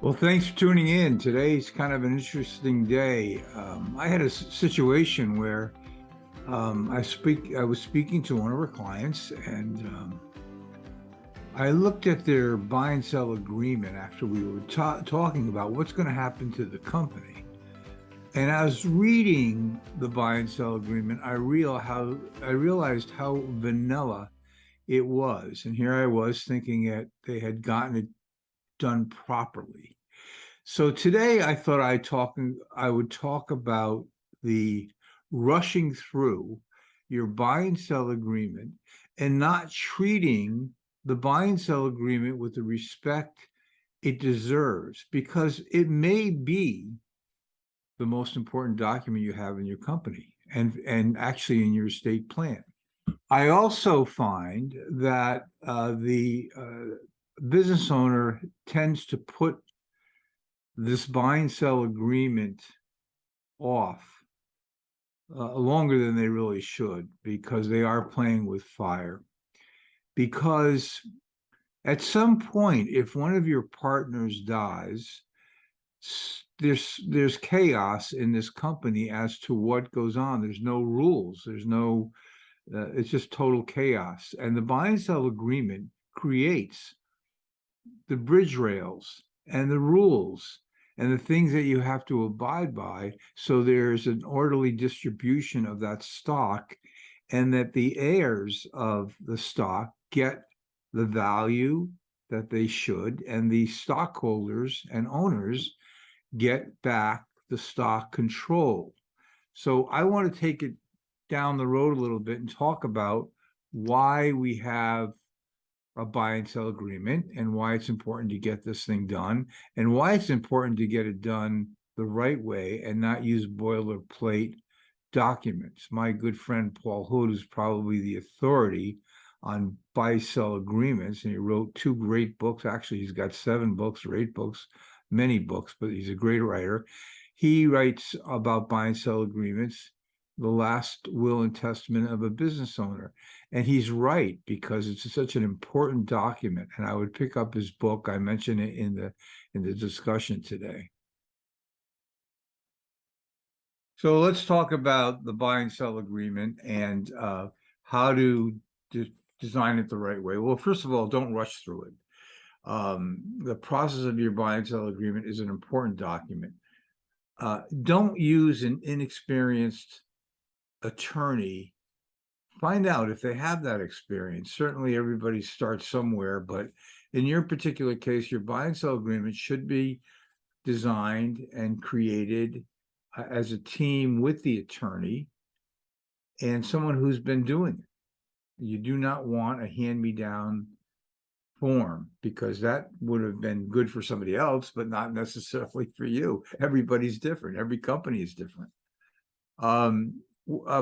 Well, thanks for tuning in. Today's kind of an interesting day. I had a situation where I was speaking to one of our clients, and I looked at their buy and sell agreement after we were talking about what's going to happen to the company. And I was reading the buy and sell agreement. I realized how vanilla it was, and here I was thinking that they had gotten it done properly. So today I thought I would talk about the rushing through your buy and sell agreement and not treating the buy and sell agreement with the respect it deserves, because it may be the most important document you have in your company and actually in your estate plan. I also find that the business owner tends to put this buy and sell agreement off longer than they really should, because they are playing with fire. Because at some point, if one of your partners dies, there's chaos in this company as to what goes on. There's no rules. There's no. It's just total chaos. And the buy and sell agreement creates the bridge rails and the rules and the things that you have to abide by, so there's an orderly distribution of that stock, and that the heirs of the stock get the value that they should, and the stockholders and owners get back the stock control. So I want to take it down the road a little bit and talk about why we have a buy and sell agreement, and why it's important to get this thing done, and why it's important to get it done the right way and not use boilerplate documents. My good friend Paul Hood is probably the authority on buy sell agreements, and he wrote two great books. Actually, he's got 7 books or 8 books, many books, but he's a great writer. He writes about buy and sell agreements, the last will and testament of a business owner. And he's right, because it's such an important document. And I would pick up his book. I mentioned it in the discussion today. So let's talk about the buy and sell agreement and how to design it the right way. Well, first of all, don't rush through it. The process of your buy and sell agreement is an important document. Don't use an inexperienced attorney. Find out if they have that experience. Certainly everybody starts somewhere, but in your particular case, your buy and sell agreement should be designed and created as a team with the attorney and someone who's been doing it. You do not want a hand-me-down form, because that would have been good for somebody else, but not necessarily for you. Everybody's different. Every company is different.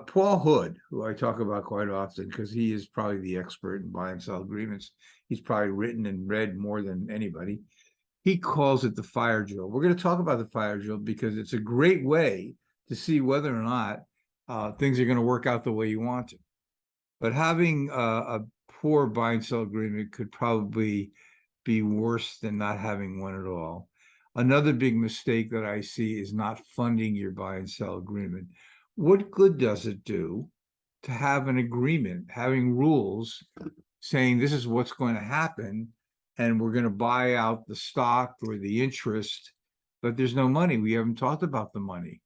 Paul Hood, who I talk about quite often because he is probably the expert in buy and sell agreements. He's probably written and read more than anybody. He calls it the fire drill. We're going to talk about the fire drill because it's a great way to see whether or not things are going to work out the way you want to. But having a poor buy and sell agreement could probably be worse than not having one at all. Another big mistake that I see is not funding your buy and sell agreement. What good does it do to have an agreement, having rules saying this is what's going to happen, and we're going to buy out the stock or the interest, but there's no money? We haven't talked about the money.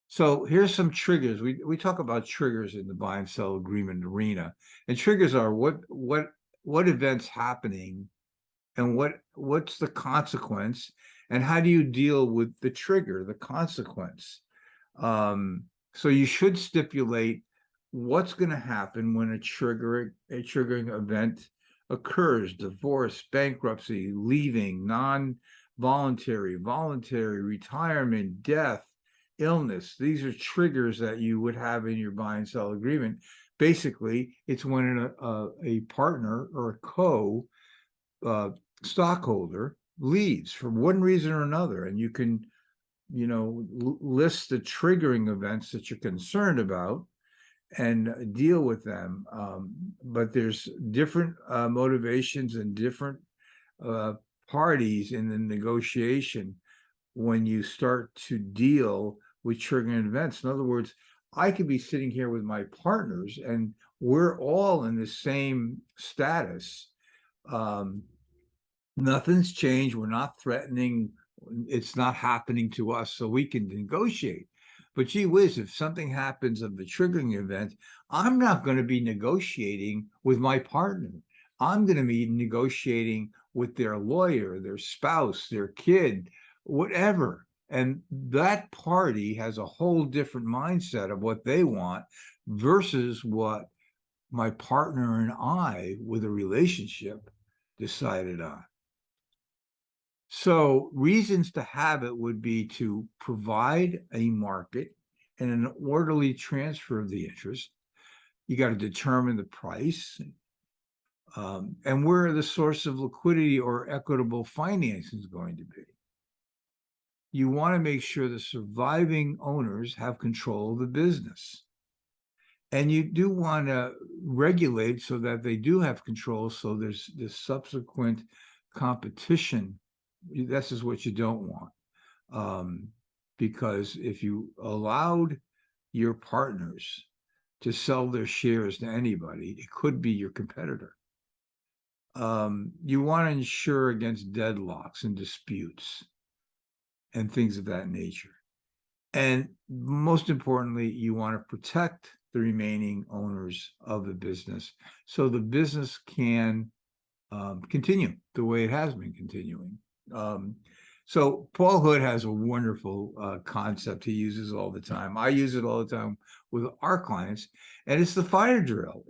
So here's some triggers. We talk about triggers in the buy and sell agreement arena, and triggers are what events happening, and what's the consequence, and how do you deal with the trigger, the consequence. So you should stipulate what's going to happen when a triggering event occurs: divorce, bankruptcy, leaving, non-voluntary, voluntary, retirement, death, illness. These are triggers that you would have in your buy and sell agreement. Basically, it's when a partner or a co stockholder leaves for one reason or another, and you can list the triggering events that you're concerned about and deal with them. But there's different motivations and different parties in the negotiation when you start to deal with triggering events. In other words, I could be sitting here with my partners and we're all in the same status. Nothing's changed. We're not threatening. It's not happening to us, so we can negotiate. But gee whiz, if something happens of the triggering event, I'm not going to be negotiating with my partner. I'm going to be negotiating with their lawyer, their spouse, their kid, whatever. And that party has a whole different mindset of what they want versus what my partner and I, with a relationship, decided on. So reasons to have it would be to provide a market and an orderly transfer of the interest. You got to determine the price and where the source of liquidity or equitable financing is going to be. You want to make sure the surviving owners have control of the business. And you do want to regulate so that they do have control, so there's this subsequent competition. This is what you don't want. Because if you allowed your partners to sell their shares to anybody, it could be your competitor. You want to ensure against deadlocks and disputes and things of that nature. And most importantly, you want to protect the remaining owners of the business so the business can continue the way it has been continuing. So Paul Hood has a wonderful concept he uses all the time. I use it all the time with our clients, and it's the fire drill.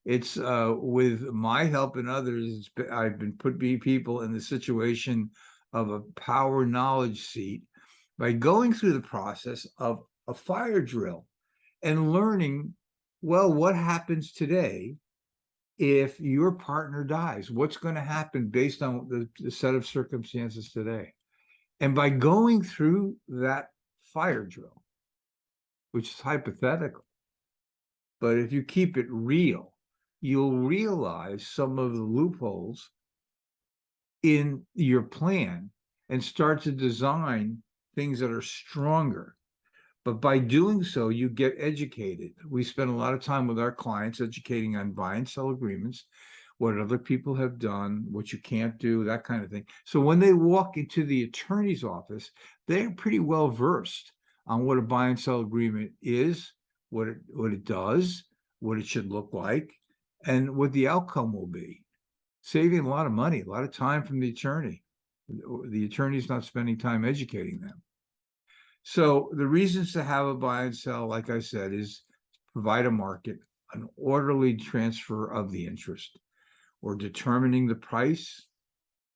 It's with my help and others, I've been putting people in the situation of a power knowledge seat by going through the process of a fire drill and learning, well, what happens today if your partner dies? What's going to happen based on the set of circumstances today? And by going through that fire drill, which is hypothetical, but if you keep it real, you'll realize some of the loopholes in your plan and start to design things that are stronger. But by doing so, you get educated. We spend a lot of time with our clients educating on buy and sell agreements, what other people have done, what you can't do, that kind of thing. So when they walk into the attorney's office, they're pretty well versed on what a buy and sell agreement is, what it does, what it should look like, and what the outcome will be. Saving a lot of money, a lot of time from the attorney. The attorney's not spending time educating them. So the reasons to have a buy and sell, like I said, is provide a market, an orderly transfer of the interest, or determining the price,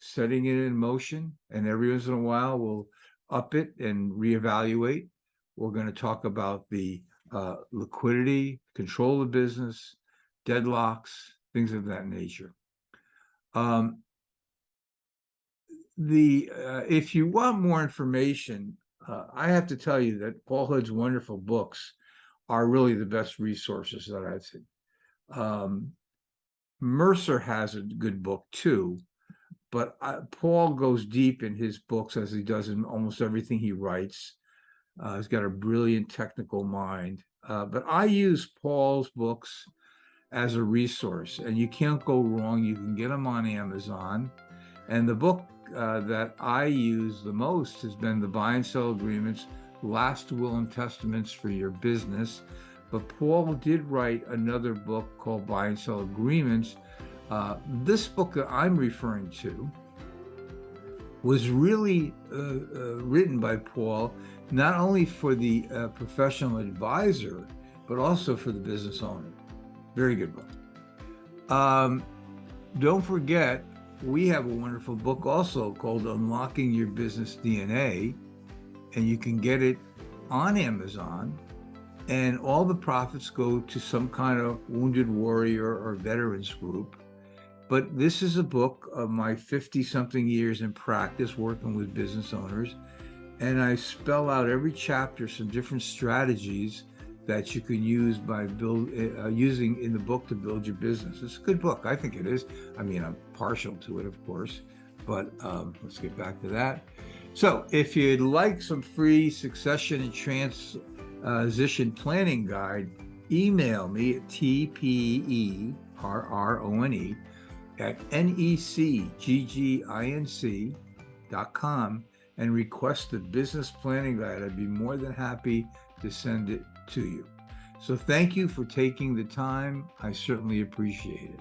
setting it in motion, and every once in a while we'll up it and reevaluate. We're going to talk about the liquidity, control of business, deadlocks, things of that nature. If you want more information, I have to tell you that Paul Hood's wonderful books are really the best resources that I've seen. Mercer has a good book too, but Paul goes deep in his books, as he does in almost everything he writes. He's got a brilliant technical mind, but I use Paul's books as a resource, and you can't go wrong. You can get them on Amazon. And the book that I use the most has been the Buy and Sell Agreements, Last Will and Testaments for Your Business. But Paul did write another book called Buy and Sell Agreements. This book that I'm referring to was really written by Paul, not only for the professional advisor, but also for the business owner. Very good book. Don't forget, we have a wonderful book also called Unlocking Your Business DNA, and you can get it on Amazon, and all the profits go to some kind of wounded warrior or veterans group. But this is a book of my 50-something years in practice working with business owners, and I spell out every chapter some different strategies that you can use by using in the book to build your business. It's a good book. I think it is. I mean, I'm partial to it, of course. But let's get back to that. So if you'd like some free succession and transition planning guide, email me at tperroni@necgginc.com and request the business planning guide. I'd be more than happy to send it to you. So thank you for taking the time. I certainly appreciate it.